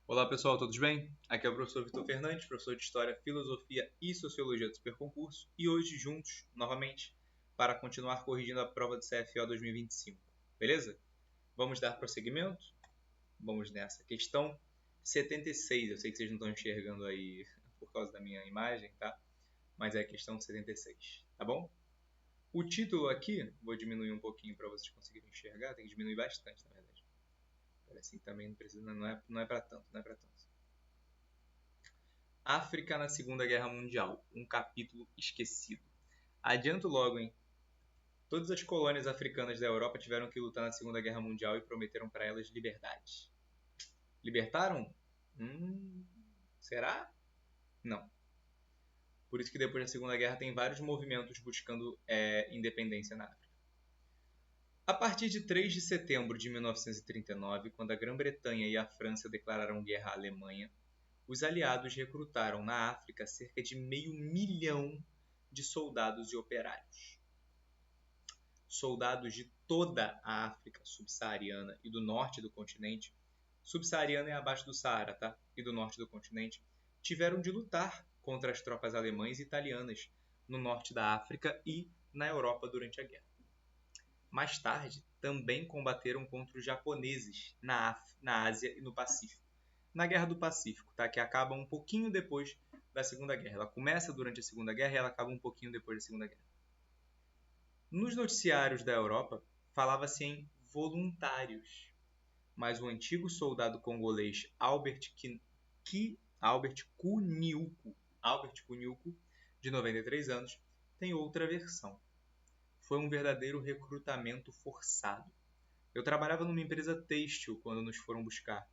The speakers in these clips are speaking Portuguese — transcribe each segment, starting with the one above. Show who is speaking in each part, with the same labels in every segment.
Speaker 1: Olá pessoal, todos bem? Aqui é o professor Vitor Fernandes, professor de História, Filosofia e Sociologia do Superconcurso, e hoje juntos, novamente, para continuar corrigindo a prova do CFO 2025, beleza? Vamos dar prosseguimento? Vamos nessa. Questão 76, eu sei que vocês não estão enxergando aí por causa da minha imagem, tá? Mas é a questão 76, tá bom? O título aqui, vou diminuir um pouquinho para vocês conseguirem enxergar, tem que diminuir bastante, na verdade. Assim também não precisa, não é para tanto, não é para tanto. África na Segunda Guerra Mundial, um capítulo esquecido. Adianto logo, hein? Todas as colônias africanas da Europa tiveram que lutar na Segunda Guerra Mundial e prometeram para elas liberdade. Libertaram? Será? Não. Por isso que depois da Segunda Guerra tem vários movimentos buscando independência na África. A partir de 3 de setembro de 1939, quando a Grã-Bretanha e a França declararam guerra à Alemanha, os aliados recrutaram na África cerca de 500.000 de soldados e operários. Soldados de toda a África subsaariana e do norte do continente, subsaariana é abaixo do Saara, tá? E do norte do continente, tiveram de lutar contra as tropas alemãs e italianas no norte da África e na Europa durante a guerra. Mais tarde, também combateram contra os japoneses na Ásia e no Pacífico. Na Guerra do Pacífico, tá? Que acaba um pouquinho depois da Segunda Guerra. Ela começa durante a Segunda Guerra e ela acaba um pouquinho depois da Segunda Guerra. Nos noticiários da Europa, falava-se em voluntários, mas o antigo soldado congolês Albert Kuniuku, de 93 anos, tem outra versão. Foi um verdadeiro recrutamento forçado. Eu trabalhava numa empresa têxtil quando nos foram buscar.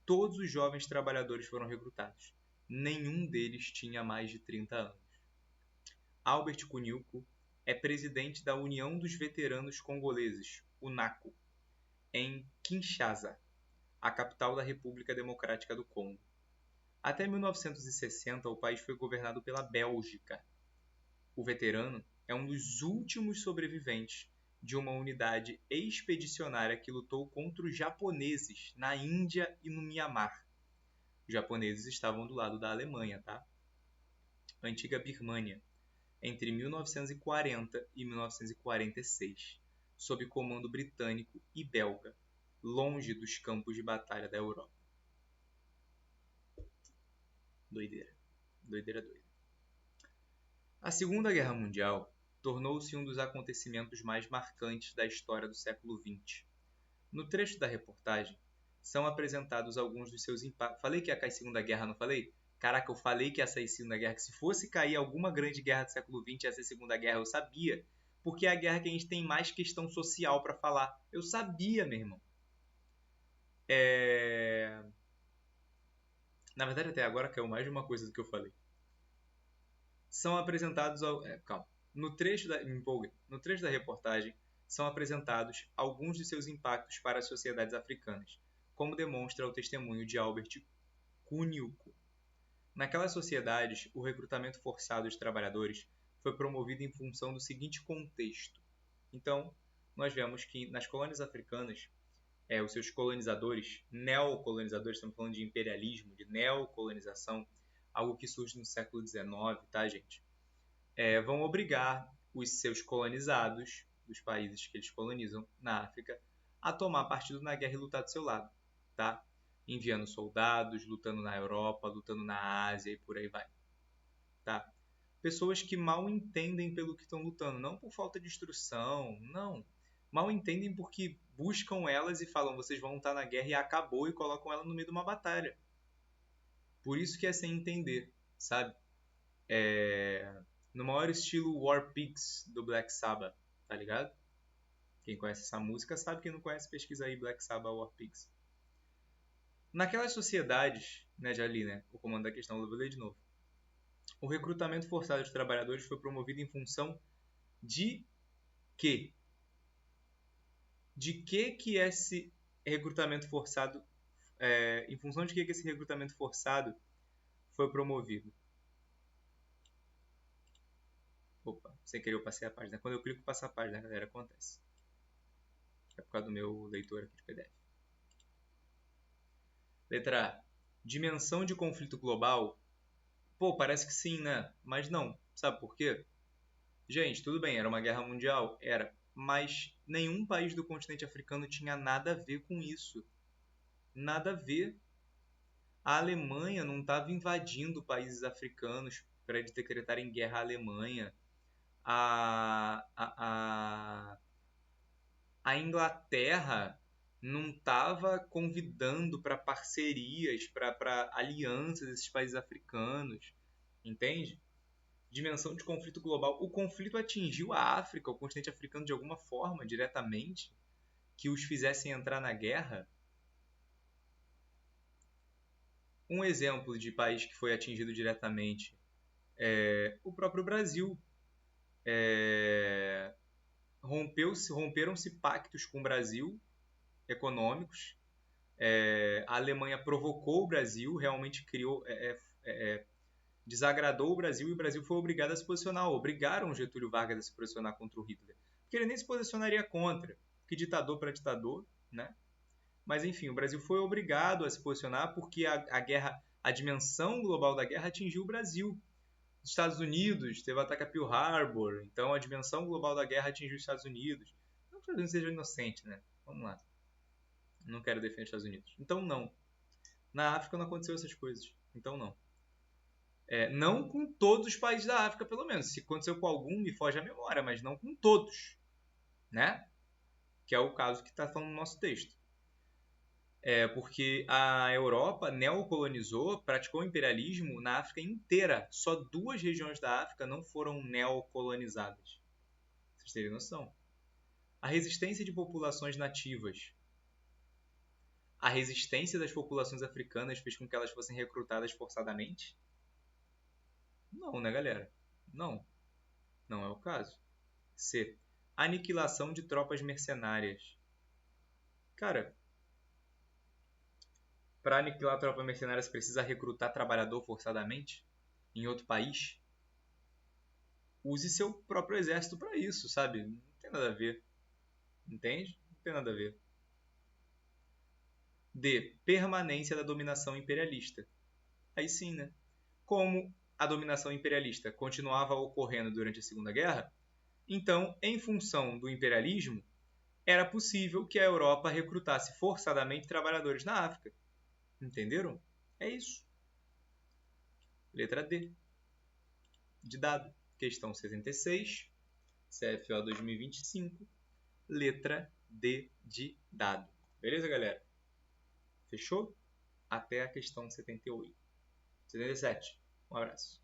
Speaker 1: Todos os jovens trabalhadores foram recrutados. Nenhum deles tinha mais de 30 anos. Albert Kuniuku é presidente da União dos Veteranos Congoleses, UNACO, em Kinshasa, a capital da República Democrática do Congo. Até 1960, o país foi governado pela Bélgica. O veterano é um dos últimos sobreviventes de uma unidade expedicionária que lutou contra os japoneses na Índia e no Mianmar. Os japoneses estavam do lado da Alemanha, tá? Antiga Birmânia, entre 1940 e 1946, sob comando britânico e belga, longe dos campos de batalha da Europa. Doideira. Doideira doida. A Segunda Guerra Mundial tornou-se um dos acontecimentos mais marcantes da história do século XX. No trecho da reportagem, são apresentados alguns dos seus impactos. Falei que ia cair Segunda Guerra, não falei? Caraca, eu falei que ia sair Segunda Guerra, que se fosse cair alguma grande guerra do século XX ia ser Segunda Guerra, eu sabia. Porque é a guerra que a gente tem mais questão social para falar. Eu sabia, meu irmão. Na verdade, até agora caiu mais de uma coisa do que eu falei. São apresentados... Calma. No trecho da reportagem, são apresentados alguns de seus impactos para as sociedades africanas, como demonstra o testemunho de Albert Kuniuku. Naquelas sociedades, o recrutamento forçado de trabalhadores foi promovido em função do seguinte contexto. Então, nós vemos que nas colônias africanas, os seus colonizadores, neocolonizadores, estamos falando de imperialismo, de neocolonização, algo que surge no século XIX, tá, gente? Vão obrigar os seus colonizados, dos países que eles colonizam na África, a tomar partido na guerra e lutar do seu lado, tá? Enviando soldados, lutando na Europa, lutando na Ásia e por aí vai, tá? Pessoas que mal entendem pelo que estão lutando, não por falta de instrução, não. Mal entendem porque buscam elas e falam, vocês vão lutar na guerra e acabou, e colocam ela no meio de uma batalha. Por isso que é sem entender, sabe? No maior estilo War Pigs do Black Sabbath, tá ligado? Quem conhece essa música sabe, quem não conhece pesquisa aí Black Sabbath War Pigs. Naquelas sociedades, né, já li, né, o comando da questão, eu vou ler de novo. O recrutamento forçado de trabalhadores foi promovido em função de quê? De que esse recrutamento forçado, em função de que esse recrutamento forçado foi promovido? Opa, sem querer eu passei a página. Quando eu clico passar a página, galera, acontece. É por causa do meu leitor aqui de PDF. Letra A. Dimensão de conflito global? Pô, parece que sim, né? Mas não. Sabe por quê? Gente, tudo bem, era uma guerra mundial? Era. Mas nenhum país do continente africano tinha nada a ver com isso. Nada a ver. A Alemanha não estava invadindo países africanos para eles decretarem guerra à Alemanha. A Inglaterra não estava convidando para parcerias, para alianças esses países africanos. Entende? Dimensão de conflito global. O conflito atingiu a África, o continente africano, de alguma forma, diretamente, que os fizessem entrar na guerra. Um exemplo de país que foi atingido diretamente é o próprio Brasil. Romperam-se pactos com o Brasil, econômicos. A Alemanha provocou o Brasil, realmente criou, desagradou o Brasil e o Brasil foi obrigado a se posicionar. Obrigaram Getúlio Vargas a se posicionar contra o Hitler. Porque ele nem se posicionaria contra, que ditador para ditador, né? Mas enfim, o Brasil foi obrigado a se posicionar porque a guerra, a dimensão global da guerra atingiu o Brasil. Os Estados Unidos teve o ataque a Pearl Harbor, então a dimensão global da guerra atingiu os Estados Unidos. Não que os Estados Unidos sejam inocentes, né? Vamos lá. Não quero defender os Estados Unidos. Então não. Na África não aconteceu essas coisas. Então não. Não com todos os países da África, pelo menos. Se aconteceu com algum, me foge a memória, mas não com todos, né? Que é o caso que está falando no nosso texto. Porque a Europa neocolonizou, praticou imperialismo na África inteira. Só 2 regiões da África não foram neocolonizadas. Vocês terem noção. A resistência de populações nativas. A resistência das populações africanas fez com que elas fossem recrutadas forçadamente? Não, né, galera? Não. Não é o caso. C. Aniquilação de tropas mercenárias. Cara, para aniquilar tropa mercenária você precisa recrutar trabalhador forçadamente em outro país? Use seu próprio exército para isso, sabe? Não tem nada a ver. Entende? Não tem nada a ver. D. Permanência da dominação imperialista. Aí sim, né? Como a dominação imperialista continuava ocorrendo durante a Segunda Guerra, então, em função do imperialismo, era possível que a Europa recrutasse forçadamente trabalhadores na África. Entenderam? É isso. Letra D. De dado. Questão 76, CFO 2025, letra D de dado. Beleza, galera? Fechou? Até a questão 78. 77. Um abraço.